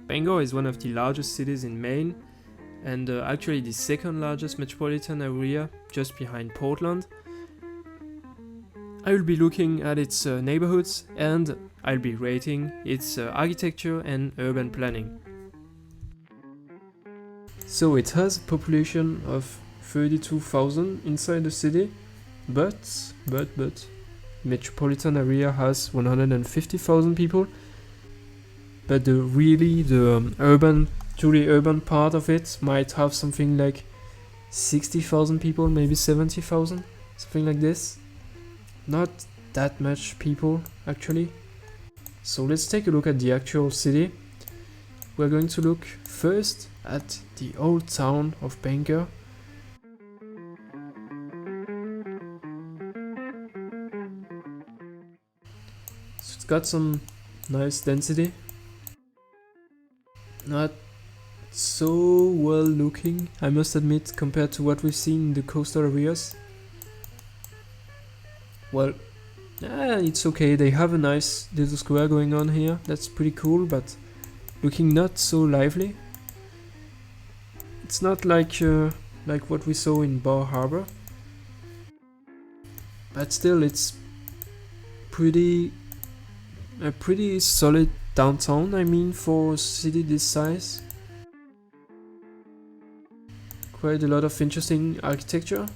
Bangor is one of the largest cities in Maine, and actually the second largest metropolitan area, just behind Portland. I will be looking at its neighborhoods, and I'll be rating its architecture and urban planning. So it has a population of 32,000 inside the city, but metropolitan area has 150,000 people. But the truly urban part of it might have something like 60,000 people, maybe 70,000, something like this. Not that much people actually. So let's take a look at the actual city. We're going to look first at the old town of Bangor. So it's got some nice density. Not so well looking, I must admit, compared to what we've seen in the coastal areas. Well, it's okay, they have a nice little square going on here, that's pretty cool, but looking not so lively. It's not like what we saw in Bar Harbor, but still it's a pretty solid downtown, I mean, for a city this size. Quite a lot of interesting architecture.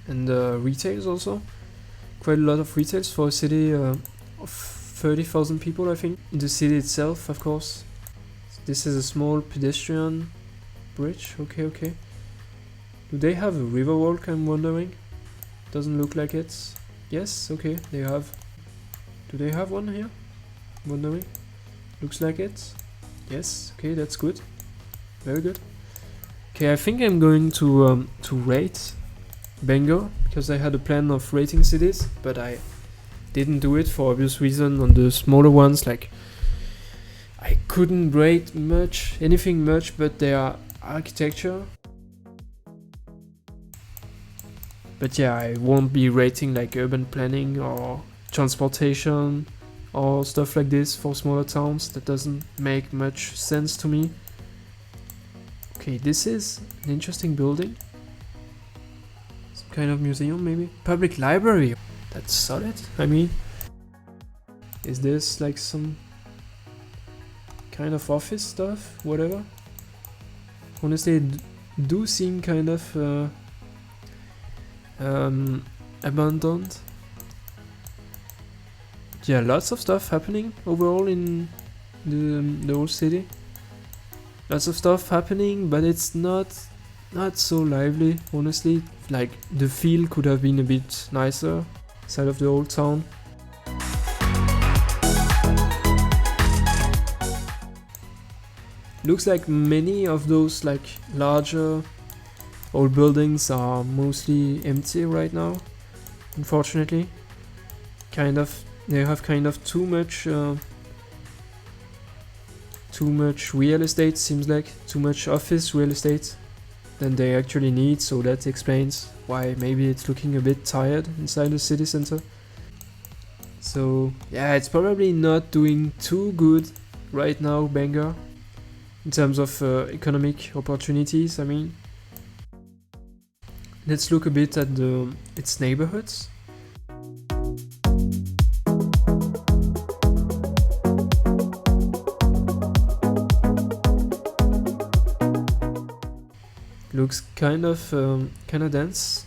And retails also. Quite a lot of retails for a city of 30,000 people, I think. In the city itself, of course. This is a small pedestrian bridge. Okay. Do they have a river walk, I'm wondering? Doesn't look like it. Yes, okay, they have. Do they have one here? Wondering. Looks like it. Yes, okay, that's good. Very good. Okay, I think I'm going to rate Bangor, because I had a plan of rating cities, but I didn't do it for obvious reason on the smaller ones. Like, I couldn't rate anything much, but their architecture. But yeah, I won't be rating like urban planning or transportation or stuff like this for smaller towns. That doesn't make much sense to me. Okay, this is an interesting building. Some kind of museum maybe? Public library. That's solid, I mean. Is this like some kind of office stuff? Whatever. Honestly, it do seem kind of abandoned. Yeah, lots of stuff happening overall in the old city. Lots of stuff happening, but it's not so lively, honestly. Like, the feel could have been a bit nicer inside of the old town. Looks like many of those like larger old buildings are mostly empty right now, unfortunately. They have kind of too much real estate, seems like, too much office real estate than they actually need, so that explains why maybe it's looking a bit tired inside the city center. So yeah, it's probably not doing too good right now, Bangor, in terms of economic opportunities, I mean. Let's look a bit at its neighborhoods. Looks kind of dense.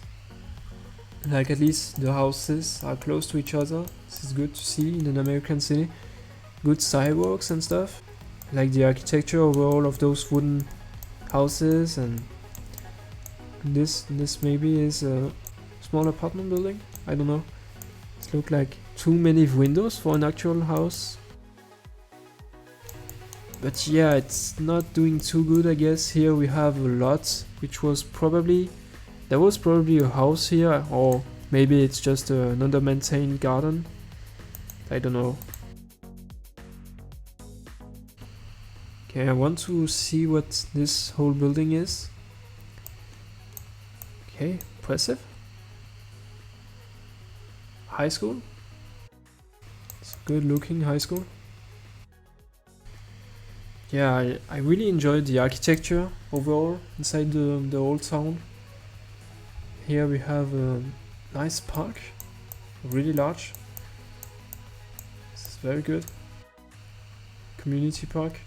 Like, at least the houses are close to each other. This is good to see in an American city. Good sidewalks and stuff. I like the architecture overall of those wooden houses, and this maybe is a small apartment building. I don't know. It looks like too many windows for an actual house. But yeah, it's not doing too good, I guess. Here we have a lot, which was probably... There was probably a house here, or maybe it's just an under-maintained garden. I don't know. Okay, I want to see what this whole building is. Okay, impressive. High school. It's a good looking high school. Yeah, I really enjoyed the architecture overall inside the old town. Here we have a nice park, really large. This is very good. Community park.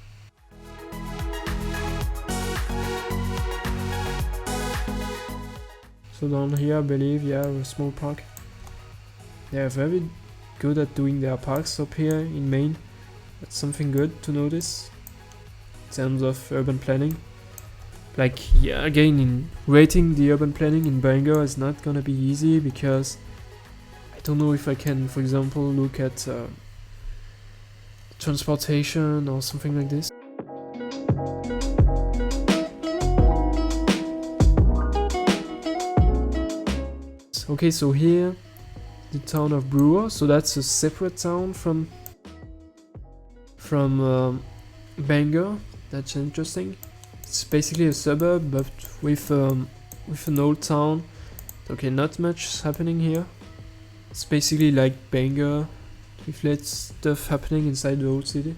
So down here I believe, yeah, a small park. They are very good at doing their parks up here in Maine. That's something good to notice in terms of urban planning. Like, yeah, again, in rating the urban planning in Bangor is not gonna be easy because I don't know if I can, for example, look at transportation or something like this. Okay, so here the town of Brewer, so that's a separate town from Bangor. That's interesting. It's basically a suburb, but with an old town. Okay, not much happening here. It's basically like Bangor, with less stuff happening inside the old city.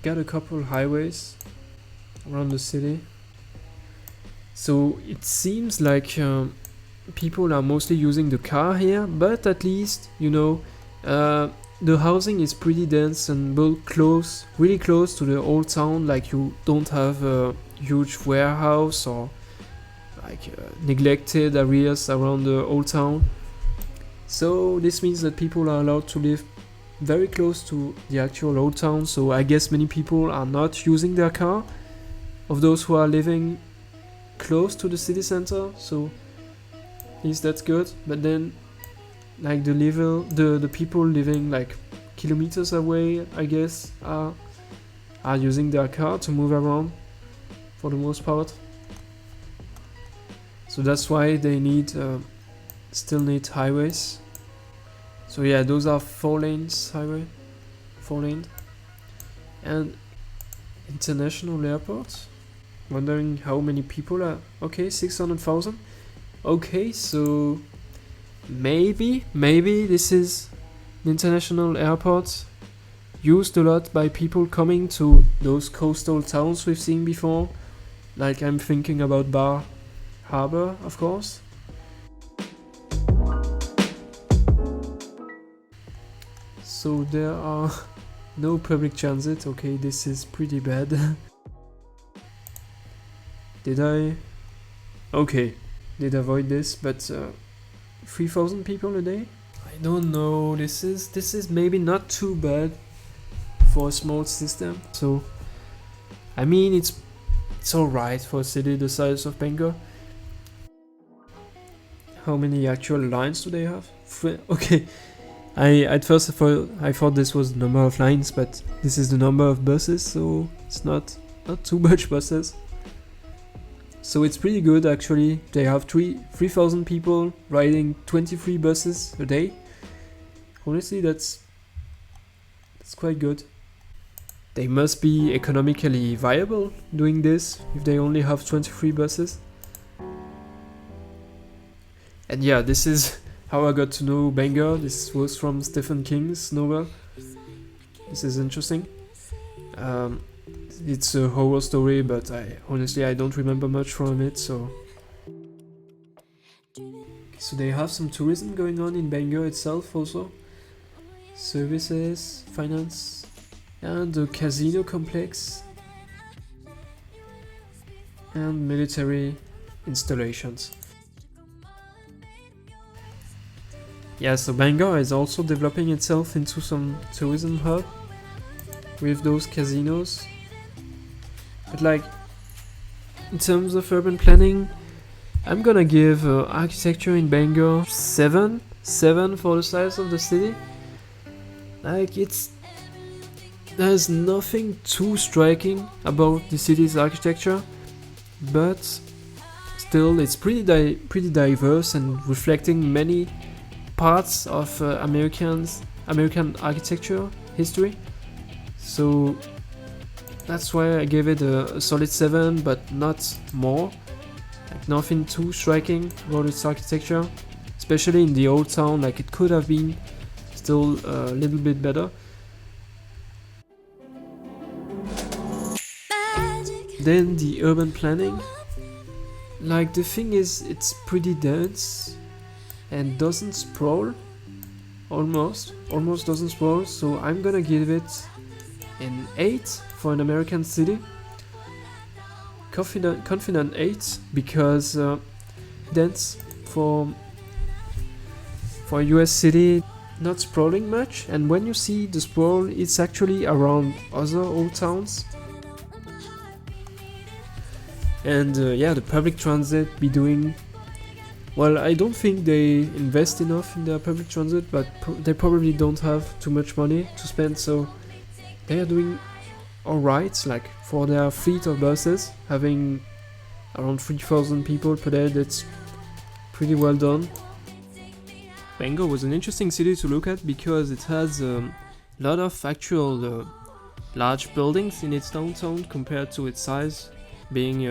Got a couple highways around the city. So it seems like people are mostly using the car here, but at least, you know, the housing is pretty dense and built close, really close to the old town. Like, you don't have a huge warehouse or like neglected areas around the old town. So this means that people are allowed to live very close to the actual old town. So I guess many people are not using their car, of those who are living close to the city center. So at least that's good. But then, like, the people living like kilometers away, I guess, are using their car to move around for the most part. So that's why they still need highways. So yeah, those are 4 lanes highway, 4 lane. And international airport. Wondering how many people are. Okay, 600,000. Okay, so maybe this is an international airport used a lot by people coming to those coastal towns we've seen before. Like, I'm thinking about Bar Harbor, of course. So there are no public transit. Okay, this is pretty bad. Did I avoid this? But 3,000 people a day? I don't know. This is maybe not too bad for a small system. So I mean, it's alright for a city the size of Bangor. How many actual lines do they have? Okay. At first I thought this was the number of lines, but this is the number of buses, so it's not too much buses. So it's pretty good actually. They have 3,000 people riding 23 buses a day. Honestly, that's quite good. They must be economically viable doing this if they only have 23 buses. And yeah, this is how I got to know Bangor. This was from Stephen King's novel. This is interesting. It's a horror story, but honestly I don't remember much from it. So they have some tourism going on in Bangor itself also. Services, finance, and the casino complex, and military installations. Yeah, so Bangor is also developing itself into some tourism hub with those casinos. But like, in terms of urban planning, I'm gonna give architecture in Bangor 7 for the size of the city. Like, there's nothing too striking about the city's architecture, but still it's pretty diverse and reflecting many parts of American architecture history. So That's why I gave it a solid 7, but not more. Like nothing too striking about its architecture, especially in the old town. Like it could have been still a little bit better. Then the urban planning. Like the thing is, it's pretty dense and doesn't sprawl. Almost doesn't sprawl. So I'm gonna give it an 8 for an American city. Confident 8 because dense for a US city, not sprawling much, and when you see the sprawl, it's actually around other old towns. And yeah, the public transit be doing well. I don't think they invest enough in their public transit, but they probably don't have too much money to spend, so they are doing alright. Like for their fleet of buses, having around 3,000 people per day, that's pretty well done. Bangor was an interesting city to look at because it has a lot of actual large buildings in its downtown compared to its size, being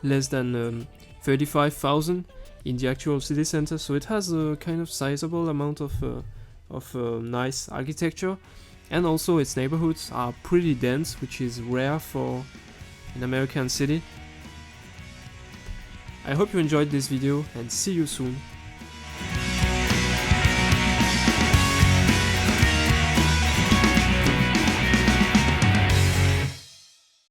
less than 35,000 in the actual city center. So it has a kind of sizable amount of nice architecture, and also its neighborhoods are pretty dense, which is rare for an American city. I hope you enjoyed this video and see you soon.